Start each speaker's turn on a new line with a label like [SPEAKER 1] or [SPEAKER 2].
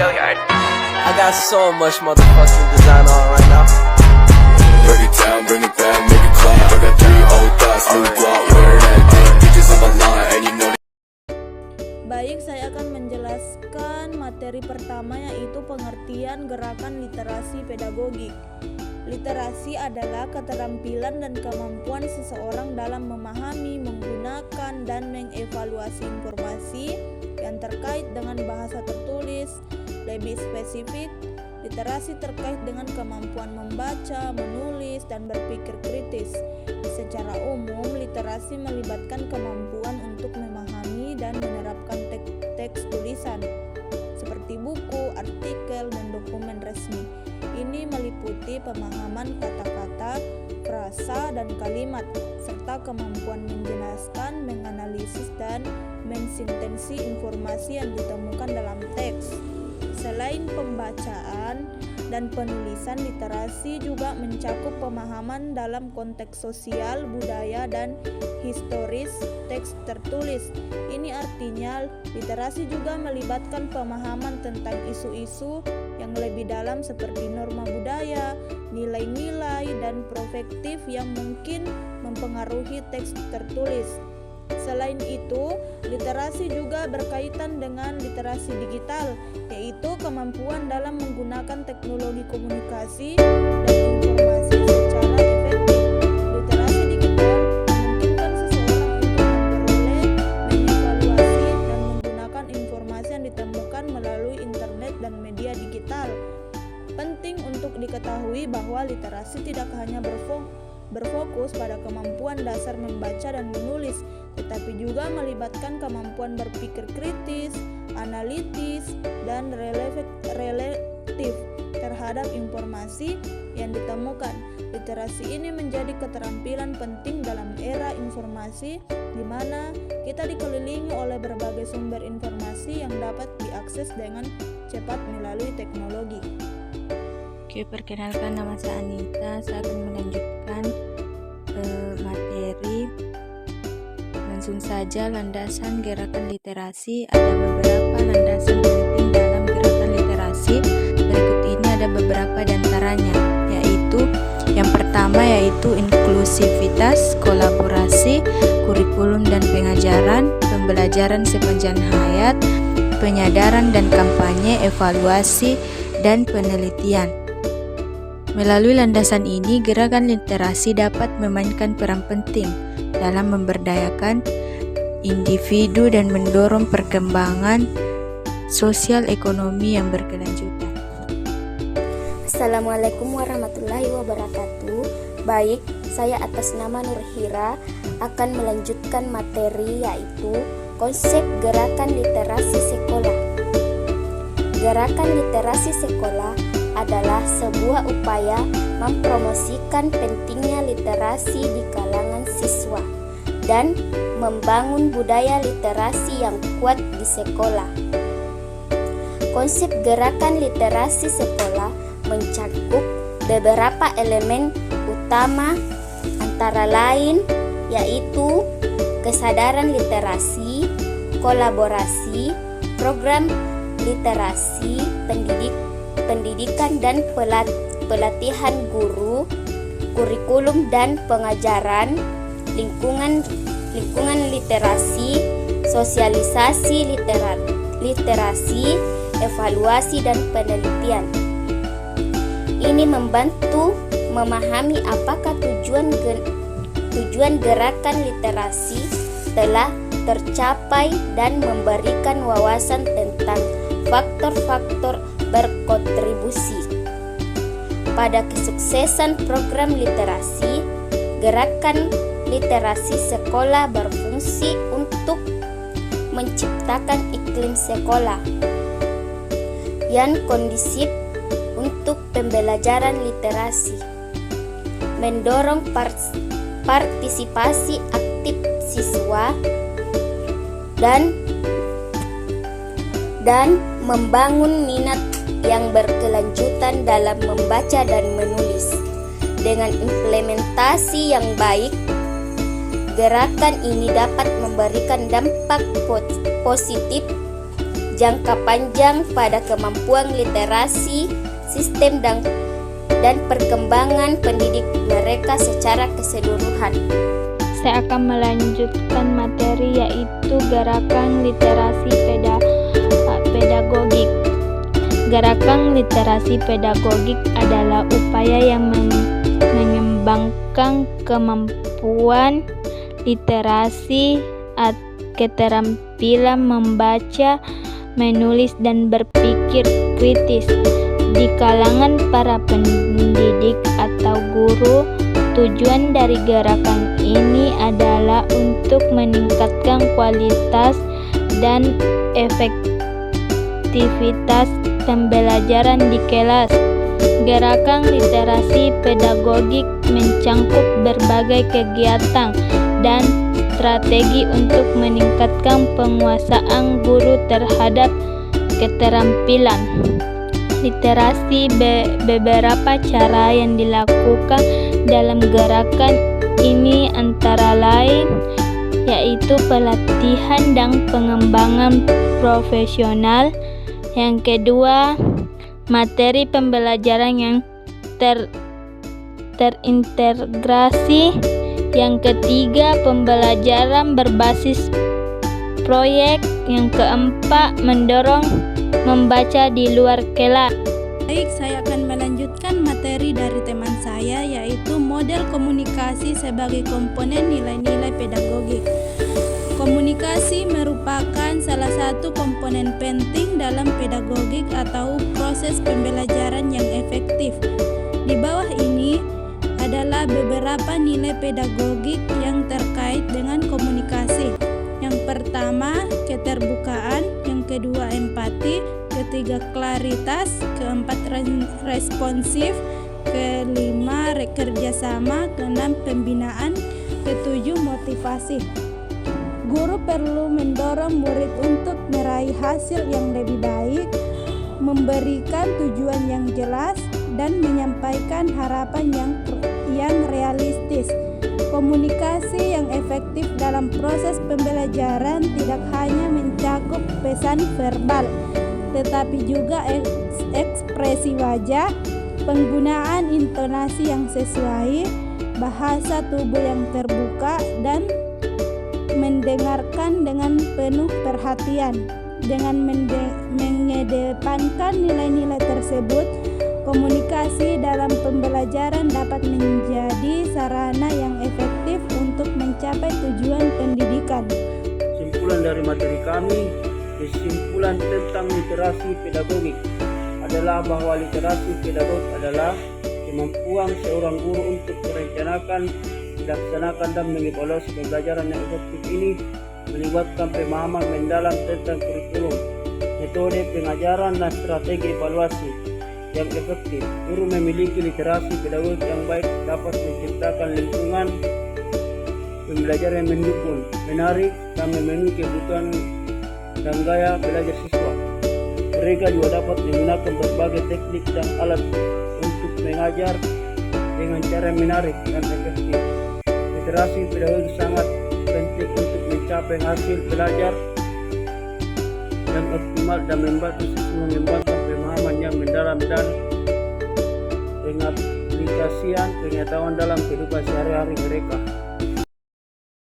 [SPEAKER 1] I got so much motherfucking design on right now.
[SPEAKER 2] Break it down, bring it back, make it clap. I got 3 old thoughts, new guap, wear that thing. Bitches on my line, and you know.
[SPEAKER 3] Baik, saya akan menjelaskan materi pertama, yaitu pengertian gerakan literasi pedagogik. Literasi adalah keterampilan dan kemampuan seseorang dalam memahami, menggunakan, dan mengevaluasi informasi yang terkait dengan bahasa tertulis. Lebih spesifik, literasi terkait dengan kemampuan membaca, menulis, dan berpikir kritis. Secara umum, literasi melibatkan kemampuan untuk memahami dan menerapkan teks tulisan seperti buku, artikel, dan dokumen resmi. Ini meliputi pemahaman kata-kata, frasa, dan kalimat, serta kemampuan menjelaskan, menganalisis, dan mensintesis informasi yang ditemukan dalam teks. Selain pembacaan dan penulisan, literasi juga mencakup pemahaman dalam konteks sosial, budaya, dan historis teks tertulis. Ini artinya literasi juga melibatkan pemahaman tentang isu-isu yang lebih dalam seperti norma budaya, nilai-nilai, dan perspektif yang mungkin mempengaruhi teks tertulis. Selain itu, literasi juga berkaitan dengan literasi digital, yaitu kemampuan dalam menggunakan teknologi komunikasi dan informasi secara efektif. Literasi digital memungkinkan seseorang untuk memperoleh, mengevaluasi, dan menggunakan informasi yang ditemukan melalui internet dan media digital. Penting untuk diketahui bahwa literasi tidak hanya berfokus pada kemampuan dasar membaca dan menulis, tetapi juga melibatkan kemampuan berpikir kritis, analitis, dan relatif terhadap informasi yang ditemukan. Literasi ini menjadi keterampilan penting dalam era informasi, di mana kita dikelilingi oleh berbagai sumber informasi yang dapat diakses dengan cepat melalui teknologi.
[SPEAKER 4] Oke, perkenalkan, nama saya Anita. Saya akan melanjutkan materi. Langsung saja, landasan gerakan literasi. Ada beberapa landasan penting dalam gerakan literasi. Berikut ini ada beberapa di antaranya, yaitu yang pertama yaitu inklusivitas, kolaborasi, kurikulum dan pengajaran, pembelajaran sepanjang hayat, penyadaran dan kampanye, evaluasi, dan penelitian. Melalui landasan ini, gerakan literasi dapat memainkan peran penting dalam memberdayakan individu dan mendorong perkembangan sosial ekonomi yang berkelanjutan.
[SPEAKER 5] Assalamualaikum warahmatullahi wabarakatuh. Baik, saya atas nama Nurhira akan melanjutkan materi, yaitu konsep gerakan literasi sekolah. Gerakan literasi sekolah adalah sebuah upaya mempromosikan pentingnya literasi di kalangan siswa dan membangun budaya literasi yang kuat di sekolah. Konsep gerakan literasi sekolah mencakup beberapa elemen utama, antara lain yaitu kesadaran literasi, kolaborasi, program literasi, pendidikan dan pelatihan guru, kurikulum dan pengajaran, lingkungan literasi, sosialisasi literasi, evaluasi dan penelitian. Ini membantu memahami apakah tujuan gerakan literasi telah tercapai dan memberikan wawasan tentang faktor-faktor berkontribusi pada kesuksesan program literasi. Gerakan literasi sekolah berfungsi untuk menciptakan iklim sekolah yang kondusif untuk pembelajaran literasi, mendorong partisipasi aktif siswa, dan membangun minat yang berkelanjutan dalam membaca dan menulis. Dengan implementasi yang baik, gerakan ini dapat memberikan dampak positif jangka panjang pada kemampuan literasi, sistem dan perkembangan pendidik mereka secara keseluruhan.
[SPEAKER 4] Saya akan melanjutkan materi yaitu gerakan literasi pedagogik. Gerakan literasi pedagogik adalah upaya yang mengembangkan kemampuan literasi, keterampilan membaca, menulis, dan berpikir kritis di kalangan para pendidik atau guru. Tujuan dari gerakan ini adalah untuk meningkatkan kualitas dan efektivitas pembelajaran di kelas. Gerakan literasi pedagogik mencangkup berbagai kegiatan dan strategi untuk meningkatkan penguasaan guru terhadap keterampilan literasi. Beberapa cara yang dilakukan dalam gerakan ini antara lain yaitu pelatihan dan pengembangan profesional. Yang kedua, materi pembelajaran yang terintegrasi. Yang ketiga, pembelajaran berbasis proyek. Yang keempat, mendorong membaca di luar kelas.
[SPEAKER 3] Baik, saya akan melanjutkan materi dari teman saya yaitu model komunikasi sebagai komponen nilai-nilai pedagogik. Komunikasi merupakan salah satu komponen penting dalam pedagogik atau proses pembelajaran yang efektif. Di bawah ini adalah beberapa nilai pedagogik yang terkait dengan komunikasi. Yang pertama, keterbukaan. Yang kedua, empati. Ketiga, klaritas. Keempat, responsif. Kelima, kerjasama. Keenam, pembinaan. Ketujuh, motivasi. Guru perlu mendorong murid untuk meraih hasil yang lebih baik, memberikan tujuan yang jelas, dan menyampaikan harapan yang realistis. Komunikasi yang efektif dalam proses pembelajaran tidak hanya mencakup pesan verbal, tetapi juga ekspresi wajah, penggunaan intonasi yang sesuai, bahasa tubuh yang terbuka, dan mendengarkan dengan penuh perhatian. Dengan mengedepankan nilai-nilai tersebut, komunikasi dalam pembelajaran dapat menjadi sarana yang efektif untuk mencapai tujuan pendidikan.
[SPEAKER 6] Kesimpulan dari materi kami, kesimpulan tentang literasi pedagogik adalah bahwa literasi pedagogik adalah kemampuan seorang guru untuk merencanakan, dilaksanakan, dan mengevaluasi pembelajaran yang efektif. Ini melibatkan pemahaman mendalam tentang kurikulum, metode pengajaran, dan strategi evaluasi yang efektif. Guru memiliki literasi pedagogik yang baik dapat menciptakan lingkungan pembelajaran yang mendukung, menarik, dan memenuhi kebutuhan dan gaya belajar siswa. Mereka juga dapat menggunakan berbagai teknik dan alat untuk mengajar dengan cara menarik dan efektif. Literasi pedagogik sangat penting untuk mencapai hasil belajar yang optimal dan membantu siswa mengembangkan pemahaman yang mendalam dan pengaplikasian pengetahuan dalam kehidupan sehari-hari mereka.